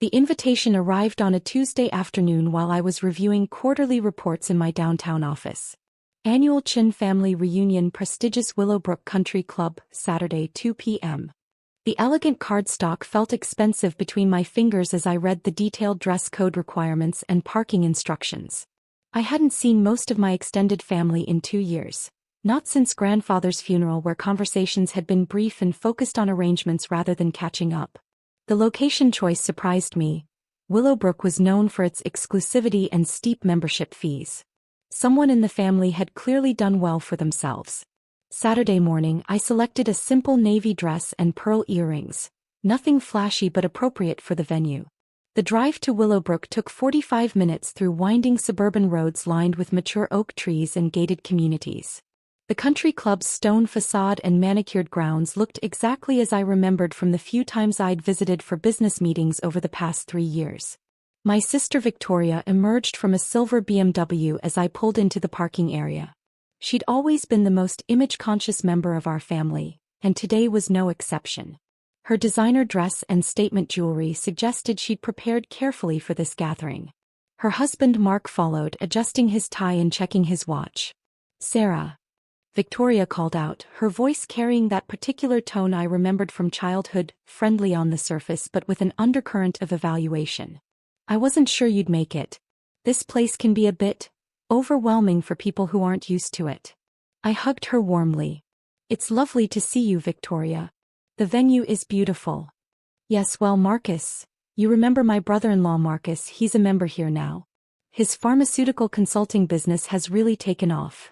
The invitation arrived on a Tuesday afternoon while I was reviewing quarterly reports in my downtown office. Annual Chin Family Reunion, prestigious Willowbrook Country Club, Saturday 2 p.m. The elegant cardstock felt expensive between my fingers as I read the detailed dress code requirements and parking instructions. I hadn't seen most of my extended family in 2 years. Not since grandfather's funeral, where conversations had been brief and focused on arrangements rather than catching up. The location choice surprised me. Willowbrook was known for its exclusivity and steep membership fees. Someone in the family had clearly done well for themselves. Saturday morning, I selected a simple navy dress and pearl earrings. Nothing flashy but appropriate for the venue. The drive to Willowbrook took 45 minutes through winding suburban roads lined with mature oak trees and gated communities. The country club's stone facade and manicured grounds looked exactly as I remembered from the few times I'd visited for business meetings over the past 3 years. My sister Victoria emerged from a silver BMW as I pulled into the parking area. She'd always been the most image-conscious member of our family, and today was no exception. Her designer dress and statement jewelry suggested she'd prepared carefully for this gathering. Her husband Mark followed, adjusting his tie and checking his watch. "Sarah," Victoria called out, her voice carrying that particular tone I remembered from childhood, friendly on the surface but with an undercurrent of evaluation. "I wasn't sure you'd make it. This place can be a bit overwhelming for people who aren't used to it." I hugged her warmly. "It's lovely to see you, Victoria. The venue is beautiful." "Yes, well, Marcus, you remember my brother-in-law Marcus, he's a member here now. His pharmaceutical consulting business has really taken off."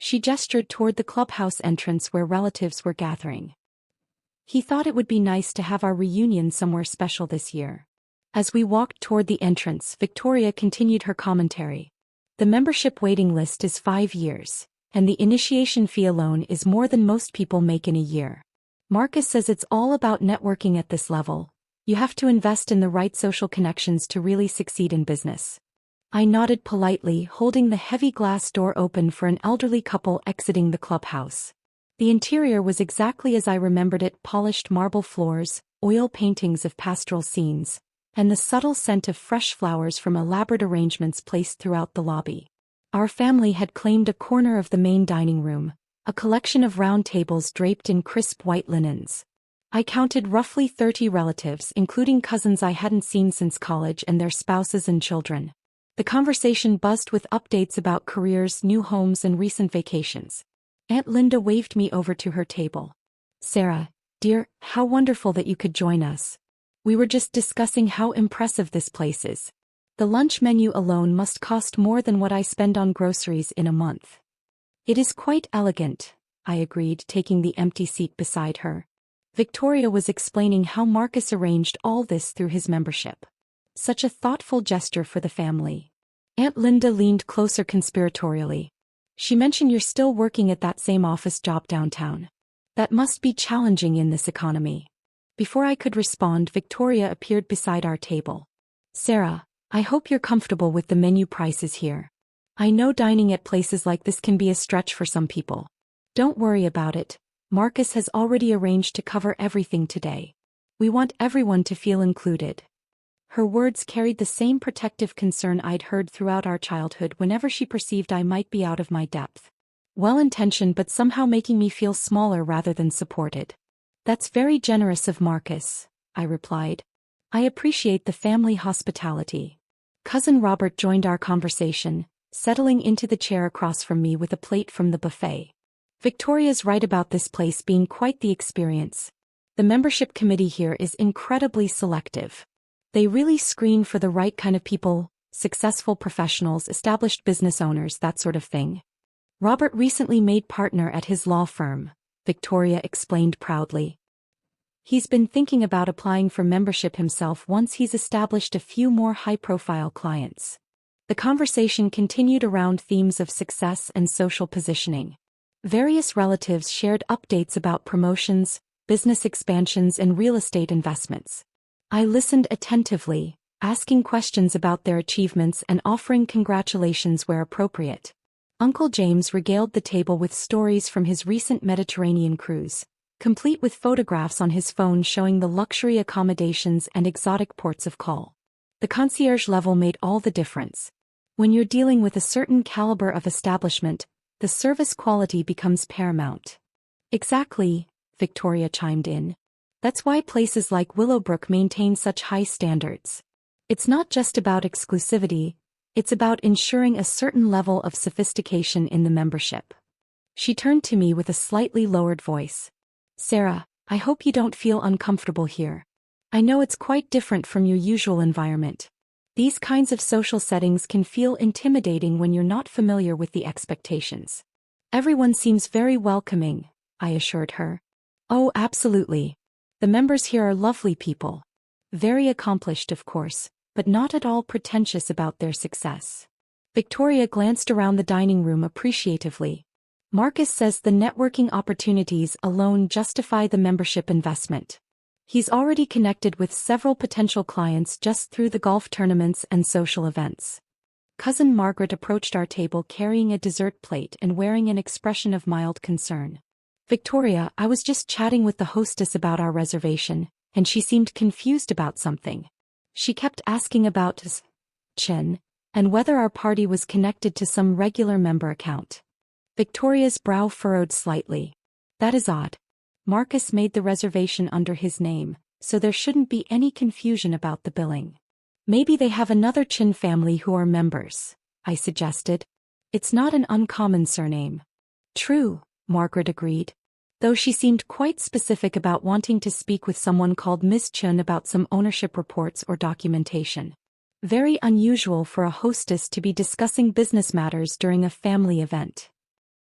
She gestured toward the clubhouse entrance where relatives were gathering. "He thought it would be nice to have our reunion somewhere special this year." As we walked toward the entrance, Victoria continued her commentary. "The membership waiting list is 5 years, and the initiation fee alone is more than most people make in a year. Marcus says it's all about networking at this level. You have to invest in the right social connections to really succeed in business." I nodded politely, holding the heavy glass door open for an elderly couple exiting the clubhouse. The interior was exactly as I remembered it: polished marble floors, oil paintings of pastoral scenes, and the subtle scent of fresh flowers from elaborate arrangements placed throughout the lobby. Our family had claimed a corner of the main dining room, a collection of round tables draped in crisp white linens. I counted roughly 30 relatives, including cousins I hadn't seen since college and their spouses and children. The conversation buzzed with updates about careers, new homes, and recent vacations. Aunt Linda waved me over to her table. "Sarah, dear, how wonderful that you could join us. We were just discussing how impressive this place is. The lunch menu alone must cost more than what I spend on groceries in a month." "It is quite elegant," I agreed, taking the empty seat beside her. Victoria was explaining how Marcus arranged all this through his membership. Such a thoughtful gesture for the family. Aunt Linda leaned closer conspiratorially. "She mentioned you're still working at that same office job downtown. That must be challenging in this economy." Before I could respond, Victoria appeared beside our table. "Sarah, I hope you're comfortable with the menu prices here. I know dining at places like this can be a stretch for some people. Don't worry about it. Marcus has already arranged to cover everything today. We want everyone to feel included." Her words carried the same protective concern I'd heard throughout our childhood whenever she perceived I might be out of my depth. Well-intentioned but somehow making me feel smaller rather than supported. "That's very generous of Marcus," I replied. "I appreciate the family hospitality." Cousin Robert joined our conversation, settling into the chair across from me with a plate from the buffet. "Victoria's right about this place being quite the experience. The membership committee here is incredibly selective. They really screen for the right kind of people, successful professionals, established business owners, that sort of thing. Robert recently made partner at his law firm," Victoria explained proudly. "He's been thinking about applying for membership himself once he's established a few more high-profile clients." The conversation continued around themes of success and social positioning. Various relatives shared updates about promotions, business expansions, and real estate investments. I listened attentively, asking questions about their achievements and offering congratulations where appropriate. Uncle James regaled the table with stories from his recent Mediterranean cruise, complete with photographs on his phone showing the luxury accommodations and exotic ports of call. The concierge level made all the difference. When you're dealing with a certain caliber of establishment, the service quality becomes paramount. Exactly, Victoria chimed in. That's why places like Willowbrook maintain such high standards. It's not just about exclusivity, it's about ensuring a certain level of sophistication in the membership. She turned to me with a slightly lowered voice. Sarah, I hope you don't feel uncomfortable here. I know it's quite different from your usual environment. These kinds of social settings can feel intimidating when you're not familiar with the expectations. Everyone seems very welcoming, I assured her. Oh, absolutely. The members here are lovely people. Very accomplished, of course, but not at all pretentious about their success. Victoria glanced around the dining room appreciatively. Marcus says the networking opportunities alone justify the membership investment. He's already connected with several potential clients just through the golf tournaments and social events. Cousin Margaret approached our table carrying a dessert plate and wearing an expression of mild concern. Victoria, I was just chatting with the hostess about our reservation, and she seemed confused about something. She kept asking about Chin, and whether our party was connected to some regular member account. Victoria's brow furrowed slightly. That is odd. Marcus made the reservation under his name, so there shouldn't be any confusion about the billing. Maybe they have another Chin family who are members, I suggested. It's not an uncommon surname. True, Margaret agreed, though she seemed quite specific about wanting to speak with someone called Miss Chun about some ownership reports or documentation. Very unusual for a hostess to be discussing business matters during a family event.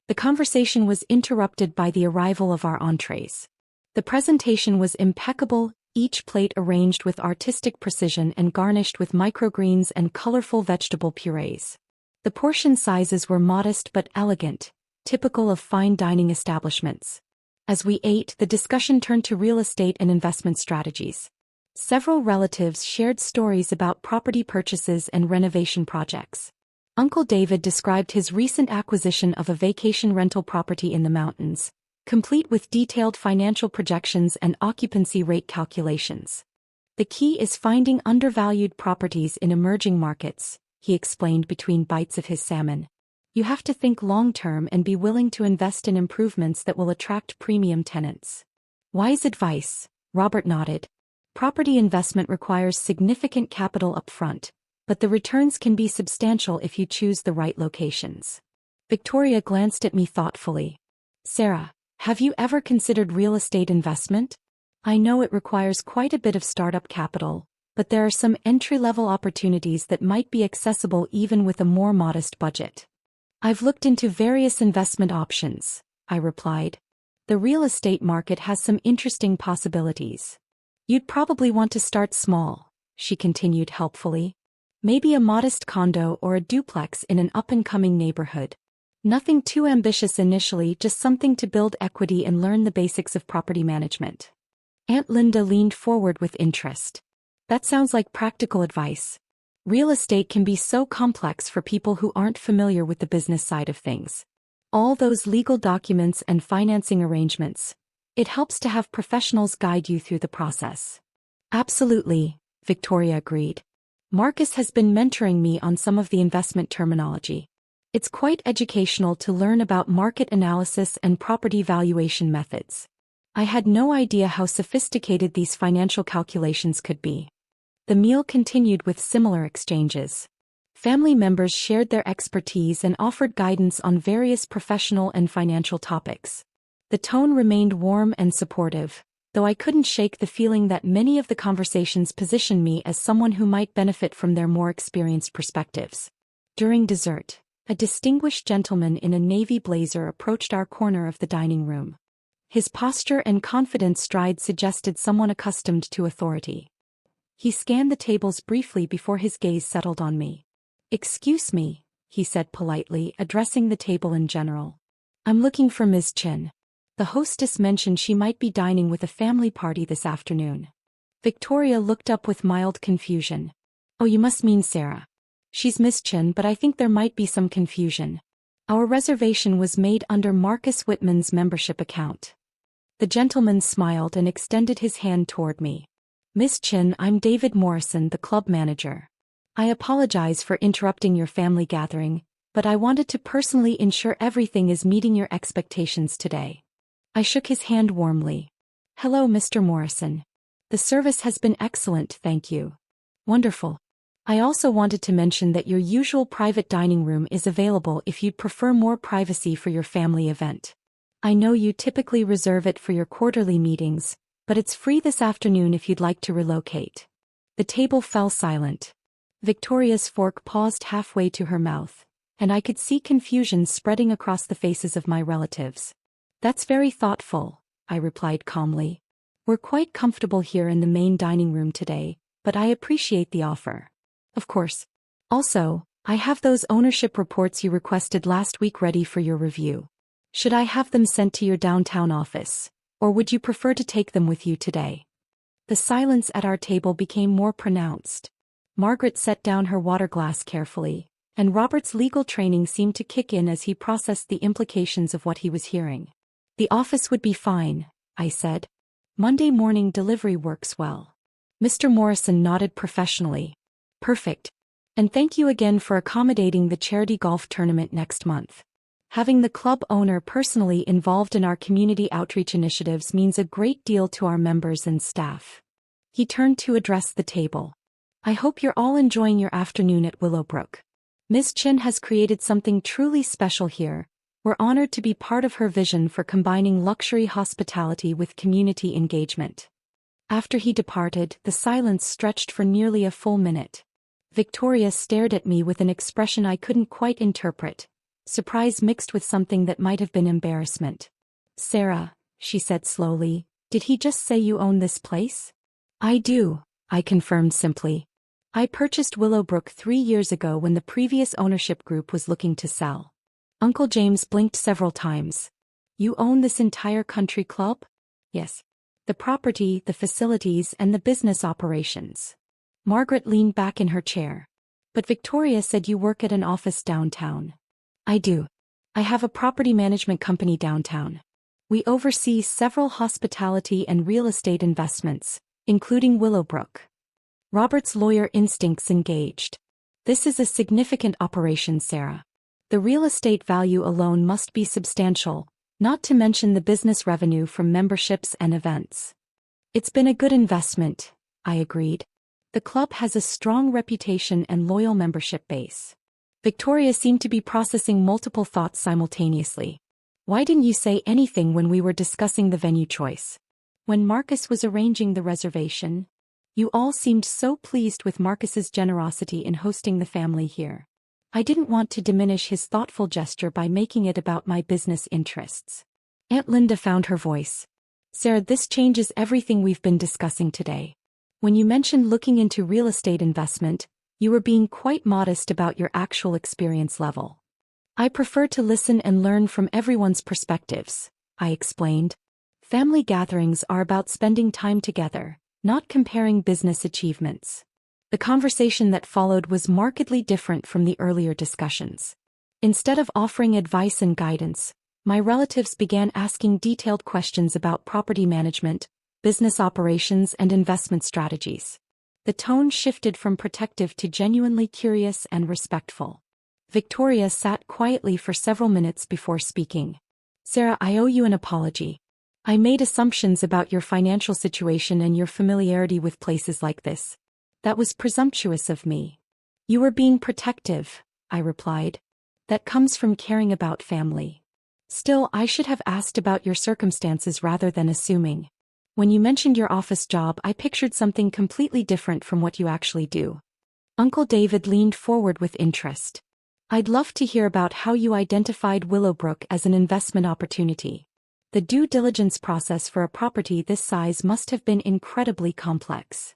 The conversation was interrupted by the arrival of our entrees. The presentation was impeccable, each plate arranged with artistic precision and garnished with microgreens and colorful vegetable purees. The portion sizes were modest but elegant, typical of fine dining establishments. As we ate, the discussion turned to real estate and investment strategies. Several relatives shared stories about property purchases and renovation projects. Uncle David described his recent acquisition of a vacation rental property in the mountains, complete with detailed financial projections and occupancy rate calculations. The key is finding undervalued properties in emerging markets, he explained between bites of his salmon. You have to think long-term and be willing to invest in improvements that will attract premium tenants. Wise advice, Robert nodded. Property investment requires significant capital upfront, but the returns can be substantial if you choose the right locations. Victoria glanced at me thoughtfully. Sarah, have you ever considered real estate investment? I know it requires quite a bit of startup capital, but there are some entry-level opportunities that might be accessible even with a more modest budget. I've looked into various investment options, I replied. The real estate market has some interesting possibilities. You'd probably want to start small, she continued helpfully. Maybe a modest condo or a duplex in an up-and-coming neighborhood. Nothing too ambitious initially, just something to build equity and learn the basics of property management. Aunt Linda leaned forward with interest. That sounds like practical advice. Real estate can be so complex for people who aren't familiar with the business side of things. All those legal documents and financing arrangements. It helps to have professionals guide you through the process. Absolutely, Victoria agreed. Marcus has been mentoring me on some of the investment terminology. It's quite educational to learn about market analysis and property valuation methods. I had no idea how sophisticated these financial calculations could be. The meal continued with similar exchanges. Family members shared their expertise and offered guidance on various professional and financial topics. The tone remained warm and supportive, though I couldn't shake the feeling that many of the conversations positioned me as someone who might benefit from their more experienced perspectives. During dessert, a distinguished gentleman in a navy blazer approached our corner of the dining room. His posture and confident stride suggested someone accustomed to authority. He scanned the tables briefly before his gaze settled on me. "Excuse me," he said politely, addressing the table in general. "I'm looking for Ms. Chin. The hostess mentioned she might be dining with a family party this afternoon." Victoria looked up with mild confusion. "Oh, you must mean Sarah. She's Miss Chin, but I think there might be some confusion. Our reservation was made under Marcus Whitman's membership account." The gentleman smiled and extended his hand toward me. Miss Chin, I'm David Morrison, the club manager. I apologize for interrupting your family gathering, but I wanted to personally ensure everything is meeting your expectations today. I shook his hand warmly. Hello, Mr. Morrison. The service has been excellent, thank you. Wonderful. I also wanted to mention that your usual private dining room is available if you'd prefer more privacy for your family event. I know you typically reserve it for your quarterly meetings, but it's free this afternoon if you'd like to relocate. The table fell silent. Victoria's fork paused halfway to her mouth, and I could see confusion spreading across the faces of my relatives. That's very thoughtful, I replied calmly. We're quite comfortable here in the main dining room today, but I appreciate the offer. Of course. Also, I have those ownership reports you requested last week ready for your review. Should I have them sent to your downtown office, or would you prefer to take them with you today? The silence at our table became more pronounced. Margaret set down her water glass carefully, and Robert's legal training seemed to kick in as he processed the implications of what he was hearing. The office would be fine, I said. Monday morning delivery works well. Mr. Morrison nodded professionally. Perfect. And thank you again for accommodating the charity golf tournament next month. Having the club owner personally involved in our community outreach initiatives means a great deal to our members and staff. He turned to address the table. I hope you're all enjoying your afternoon at Willowbrook. Ms. Chin has created something truly special here. We're honored to be part of her vision for combining luxury hospitality with community engagement. After he departed, the silence stretched for nearly a full minute. Victoria stared at me with an expression I couldn't quite interpret, surprise mixed with something that might have been embarrassment. Sarah, she said slowly, did he just say you own this place? I do, I confirmed simply. I purchased Willowbrook 3 years ago when the previous ownership group was looking to sell. Uncle James blinked several times. You own this entire country club? Yes. The property, the facilities, and the business operations. Margaret leaned back in her chair. But Victoria said you work at an office downtown. I do. I have a property management company downtown. We oversee several hospitality and real estate investments, including Willowbrook. Robert's lawyer instincts engaged. This is a significant operation, Sarah. The real estate value alone must be substantial, not to mention the business revenue from memberships and events. It's been a good investment, I agreed. The club has a strong reputation and loyal membership base. Victoria seemed to be processing multiple thoughts simultaneously. Why didn't you say anything when we were discussing the venue choice? When Marcus was arranging the reservation? You all seemed so pleased with Marcus's generosity in hosting the family here. I didn't want to diminish his thoughtful gesture by making it about my business interests. Aunt Linda found her voice. Sarah, this changes everything we've been discussing today. When you mentioned looking into real estate investment, you were being quite modest about your actual experience level. I prefer to listen and learn from everyone's perspectives, I explained. Family gatherings are about spending time together, not comparing business achievements. The conversation that followed was markedly different from the earlier discussions. Instead of offering advice and guidance, my relatives began asking detailed questions about property management, business operations, and investment strategies. The tone shifted from protective to genuinely curious and respectful. Victoria sat quietly for several minutes before speaking. Sarah, I owe you an apology. I made assumptions about your financial situation and your familiarity with places like this. That was presumptuous of me. You were being protective, I replied. That comes from caring about family. Still, I should have asked about your circumstances rather than assuming. When you mentioned your office job, I pictured something completely different from what you actually do. Uncle David leaned forward with interest. I'd love to hear about how you identified Willowbrook as an investment opportunity. The due diligence process for a property this size must have been incredibly complex.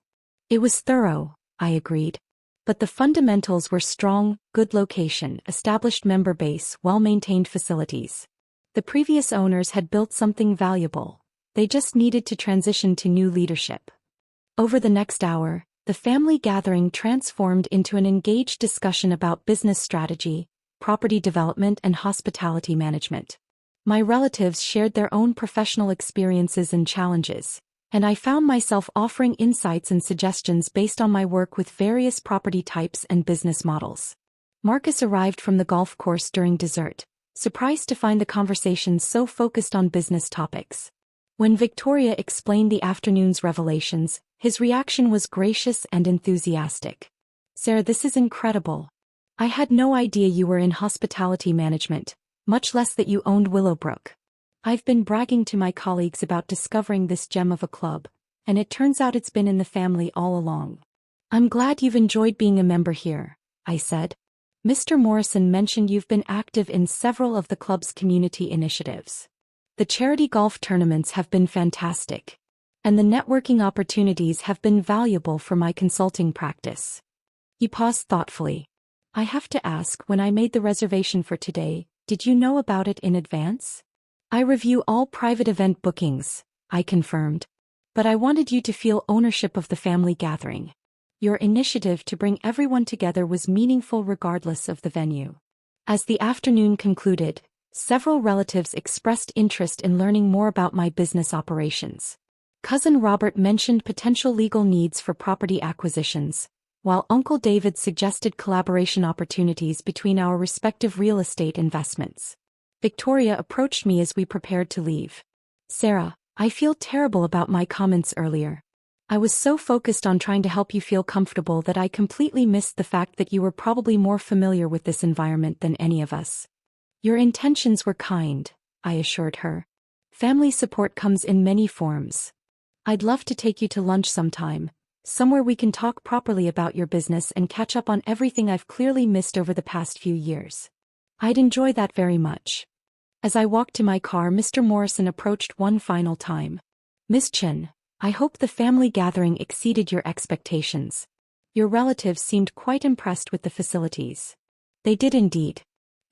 It was thorough, I agreed. But the fundamentals were strong, good location, established member base, well-maintained facilities. The previous owners had built something valuable. They just needed to transition to new leadership. Over the next hour, the family gathering transformed into an engaged discussion about business strategy, property development, and hospitality management. My relatives shared their own professional experiences and challenges, and I found myself offering insights and suggestions based on my work with various property types and business models. Marcus arrived from the golf course during dessert, surprised to find the conversation so focused on business topics. When Victoria explained the afternoon's revelations, his reaction was gracious and enthusiastic. "Sarah, this is incredible. I had no idea you were in hospitality management, much less that you owned Willowbrook. I've been bragging to my colleagues about discovering this gem of a club, and it turns out it's been in the family all along. I'm glad you've enjoyed being a member here," I said. "Mr. Morrison mentioned you've been active in several of the club's community initiatives. The charity golf tournaments have been fantastic, and the networking opportunities have been valuable for my consulting practice." He paused thoughtfully. "I have to ask, when I made the reservation for today, did you know about it in advance?" "I review all private event bookings," I confirmed. "But I wanted you to feel ownership of the family gathering. Your initiative to bring everyone together was meaningful regardless of the venue." As the afternoon concluded, several relatives expressed interest in learning more about my business operations. Cousin Robert mentioned potential legal needs for property acquisitions, while Uncle David suggested collaboration opportunities between our respective real estate investments. Victoria approached me as we prepared to leave. "Sarah, I feel terrible about my comments earlier. I was so focused on trying to help you feel comfortable that I completely missed the fact that you were probably more familiar with this environment than any of us." "Your intentions were kind," I assured her. "Family support comes in many forms. I'd love to take you to lunch sometime, somewhere we can talk properly about your business and catch up on everything I've clearly missed over the past few years. I'd enjoy that very much." As I walked to my car, Mr. Morrison approached one final time. "Miss Chen, I hope the family gathering exceeded your expectations. Your relatives seemed quite impressed with the facilities." "They did indeed.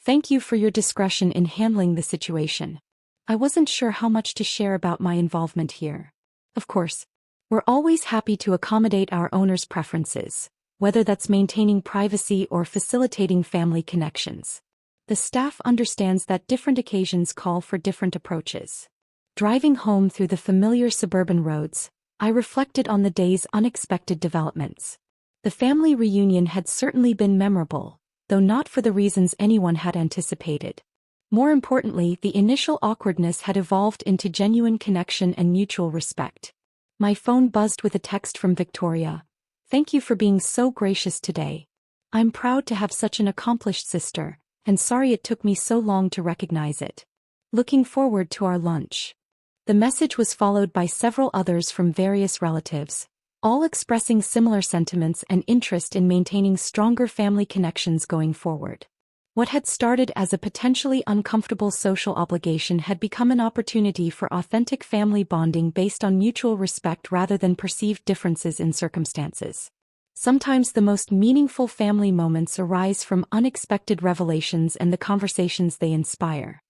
Thank you for your discretion in handling the situation. I wasn't sure how much to share about my involvement here. Of course, we're always happy to accommodate our owners' preferences, whether that's maintaining privacy or facilitating family connections. The staff understands that different occasions call for different approaches." Driving home through the familiar suburban roads, I reflected on the day's unexpected developments. The family reunion had certainly been memorable, though not for the reasons anyone had anticipated. More importantly, the initial awkwardness had evolved into genuine connection and mutual respect. My phone buzzed with a text from Victoria. "Thank you for being so gracious today. I'm proud to have such an accomplished sister, and sorry it took me so long to recognize it. Looking forward to our lunch." The message was followed by several others from various relatives, all expressing similar sentiments and interest in maintaining stronger family connections going forward. What had started as a potentially uncomfortable social obligation had become an opportunity for authentic family bonding based on mutual respect rather than perceived differences in circumstances. Sometimes the most meaningful family moments arise from unexpected revelations and the conversations they inspire.